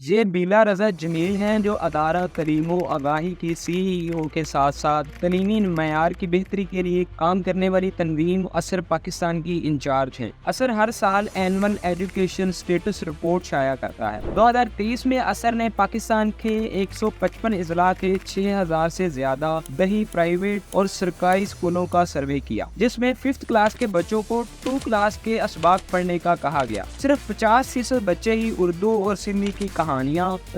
یہ بیلا رضا جمیل ہیں جو ادارہ تعلیم و آگاہی کی CEO کے ساتھ ساتھ تعلیمی معیار کی بہتری کے لیے کام کرنے والی تنظیم اثر پاکستان کی انچارج ہیں۔ اثر ہر سال اینول ایجوکیشن سٹیٹس رپورٹ شائع کرتا ہے۔ 2023 میں اثر نے پاکستان کے 155 اضلاع کے 6000 سے زیادہ دیہی پرائیویٹ اور سرکاری اسکولوں کا سروے کیا، جس میں 5th کلاس کے بچوں کو 2 کلاس کے اسباق پڑھنے کا کہا گیا۔ صرف 50% بچے ہی اردو اور سندھی کی کہانیاں،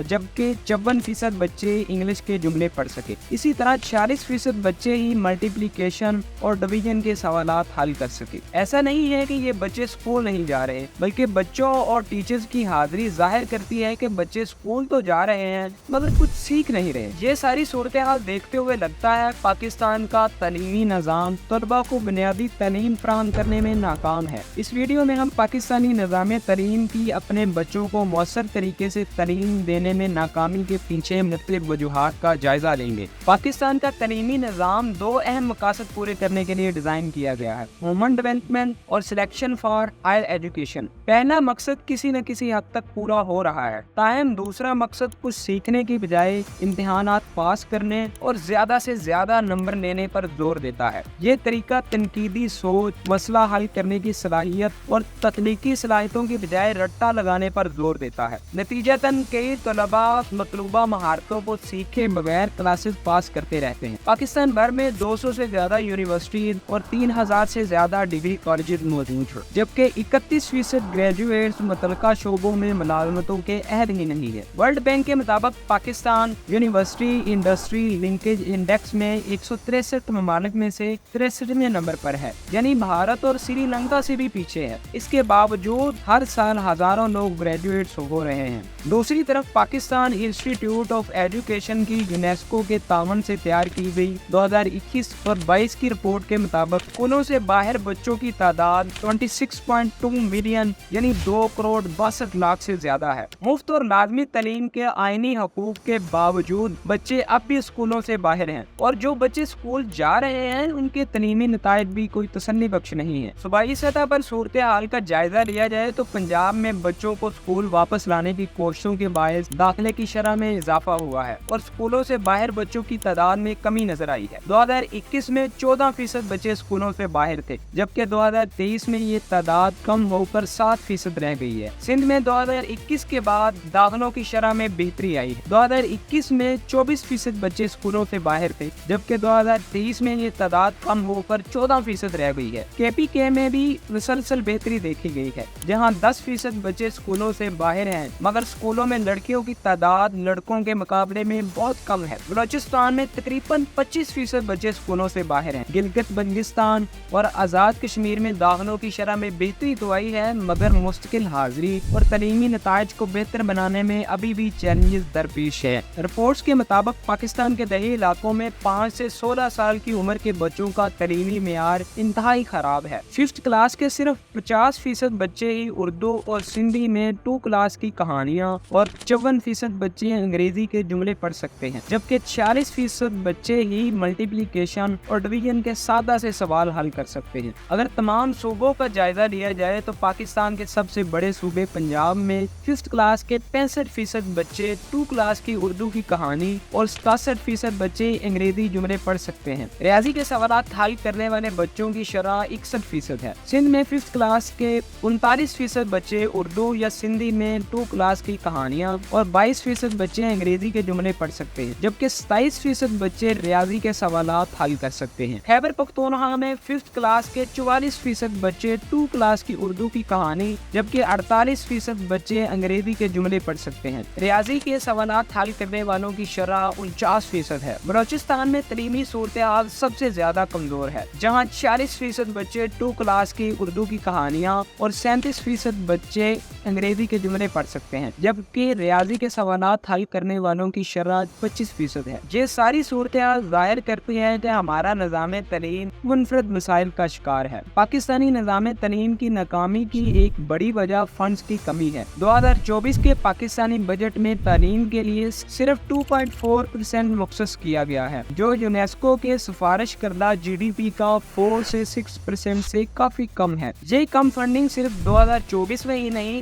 جبکہ 54% بچے انگلش کے جملے پڑھ سکے۔ اسی طرح 46% بچے ہی ملٹیپلیکیشن اور ڈویژن کے سوالات حل کر سکے۔ ایسا نہیں ہے کہ یہ بچے اسکول نہیں جا رہے، بلکہ بچوں اور ٹیچرز کی حاضری ظاہر کرتی ہے کہ بچے اسکول تو جا رہے ہیں مگر کچھ سیکھ نہیں رہے۔ یہ ساری صورتحال دیکھتے ہوئے لگتا ہے پاکستان کا تعلیمی نظام طلباء کو بنیادی تعلیم فراہم کرنے میں ناکام ہے۔ اس ویڈیو میں ہم پاکستانی نظام تعلیم کی اپنے بچوں کو مؤثر طریقے سے تعلیم دینے میں ناکامی کے پیچھے مختلف وجوہات کا جائزہ لیں گے۔ پاکستان کا تعلیمی نظام 2 اہم مقاصد پورے کرنے کے لیے ڈیزائن کیا گیا ہے: ہیومن ڈیولپمنٹ اور سلیکشن فار ہائر ایجوکیشن۔ پہلا مقصد کسی نہ کسی حد تک پورا ہو رہا ہے، تاہم دوسرا مقصد کچھ سیکھنے کی بجائے امتحانات پاس کرنے اور زیادہ سے زیادہ نمبر لینے پر زور دیتا ہے۔ یہ طریقہ تنقیدی سوچ، مسئلہ حل کرنے کی صلاحیت اور تخلیقی صلاحیتوں کی بجائے رٹا لگانے پر زور دیتا ہے۔ نتیجتاً کئی طلباء مطلوبہ مہارتوں کو سیکھے بغیر کلاسز پاس کرتے رہتے ہیں۔ پاکستان بھر میں 200 سے زیادہ یونیورسٹیز اور 3000 سے زیادہ ڈگری کالجز موجود ہیں، جبکہ 31% گریجویٹس متعلقہ شعبوں میں ملازمتوں کے اہل ہی نہیں ہے۔ ورلڈ بینک کے مطابق Pakistan university industry linkage index میں 163 ممالک میں سے 63ویں نمبر پر ہے، یعنی بھارت اور سری لنکا سے بھی پیچھے ہے۔ اس کے باوجود ہر سال ہزاروں لوگ گریجویٹس ہو رہے ہیں۔ دوسری طرف پاکستان انسٹی ٹیوٹ آف ایجوکیشن کی یونیسکو کے تعاون سے تیار کی گئی 2021 اور 22 کی رپورٹ کے مطابق اسکولوں سے باہر بچوں کی تعداد 26.2 ملین یعنی 2.62 کروڑ سے زیادہ ہے۔ مفت اور لازمی تعلیم کے آئینی حقوق کے باوجود بچے اب بھی اسکولوں سے باہر ہیں، اور جو بچے اسکول جا رہے ہیں ان کے تعلیمی نتائج بھی کوئی تسلی بخش نہیں ہے۔ صوبائی سطح پر صورتحال کا جائزہ لیا جائے تو پنجاب میں بچوں کو اسکول واپس لانے کی کوششوں کے باعث داخلے کی شرح میں اضافہ ہوا ہے اور اسکولوں سے باہر بچوں کی تعداد میں کمی نظر آئی ہے۔ 2021 میں 14% بچے اسکولوں سے باہر تھے، جبکہ 2023 میں یہ تعداد کم ہو کر 7% رہ گئی ہے۔ سندھ میں 2021 کے بعد داخلوں کی شرح میں بہتری آئی ہے۔ 2021 میں 24% بچے اسکولوں سے باہر تھے، جبکہ 2023 میں یہ تعداد کم ہو کر 14% رہ گئی ہے۔ KPK میں بھی مسلسل بہتری دیکھی گئی ہے، جہاں 10% بچے اسکولوں سے باہر ہیں، مگر اسکولوں میں لڑکیوں کی تعداد لڑکوں کے مقابلے میں بہت کم ہے۔ بلوچستان میں تقریباً 25% بچے اسکولوں سے باہر ہیں۔ گلگت بلتستان اور آزاد کشمیر میں داخلوں کی شرح میں بہتری تو آئی ہے، مگر مستقل حاضری اور تعلیمی نتائج کو بہتر بنانے میں ابھی بھی چیلنجز درپیش ہے۔ رپورٹس کے مطابق پاکستان کے دیہی علاقوں میں 5 سے 16 سال کی عمر کے بچوں کا تعلیمی معیار انتہائی خراب ہے۔ 5th کلاس کے صرف 50% بچے ہی اردو اور سندھی میں 2 کلاس کی کہانیاں اور 54% بچے انگریزی کے جملے پڑھ سکتے ہیں، جبکہ 46% بچے ہی ملٹیپلیکیشن اور ڈویژن کے سادہ سے سوال حل کر سکتے ہیں۔ اگر تمام صوبوں کا جائزہ لیا جائے تو پاکستان کے سب سے بڑے صوبے پنجاب میں 5th کلاس کے 65% بچے 2 کلاس کی اردو کی کہانی اور 67% بچے انگریزی جملے پڑھ سکتے ہیں۔ ریاضی کے سوالات حل کرنے والے بچوں کی شرح 61% ہے۔ سندھ میں 5th کلاس کے 39% بچے اردو یا سندھی میں 2 کلاس کی کہانیاں اور 22% بچے انگریزی کے جملے پڑھ سکتے ہیں، جبکہ 27% بچے ریاضی کے سوالات حل کر سکتے ہیں۔ خیبر پختونخوا میں 5th کلاس کے 44% بچے 2 کلاس کی اردو کی کہانی، جبکہ 48% بچے انگریزی کے جملے پڑھ سکتے ہیں۔ ریاضی کے سوالات حل کرنے والوں کی شرح 49% ہے۔ بلوچستان میں تعلیمی صورتحال سب سے زیادہ کمزور ہے، جہاں 46% بچے 2 کلاس کی اردو کی کہانیاں اور 37% بچے انگریزی کے جملے پڑھ سکتے ہیں، جبکہ ریاضی کے سوالات حل کرنے والوں کی شرح 25% ہے۔ یہ ساری صورتحال ظاہر کرتی ہے کہ ہمارا نظام تعلیم منفرد مسائل کا شکار ہے۔ پاکستانی نظام تعلیم کی ناکامی کی ایک بڑی وجہ فنڈز کی کمی ہے۔ 2024 کے پاکستانی بجٹ میں تعلیم کے لیے صرف 2.4% مختص کیا گیا ہے، جو یونیسکو کے سفارش کردہ GDP کا 4 سے 6% سے کافی کم ہے۔ یہ کم فنڈنگ صرف 2024 میں ہی نہیں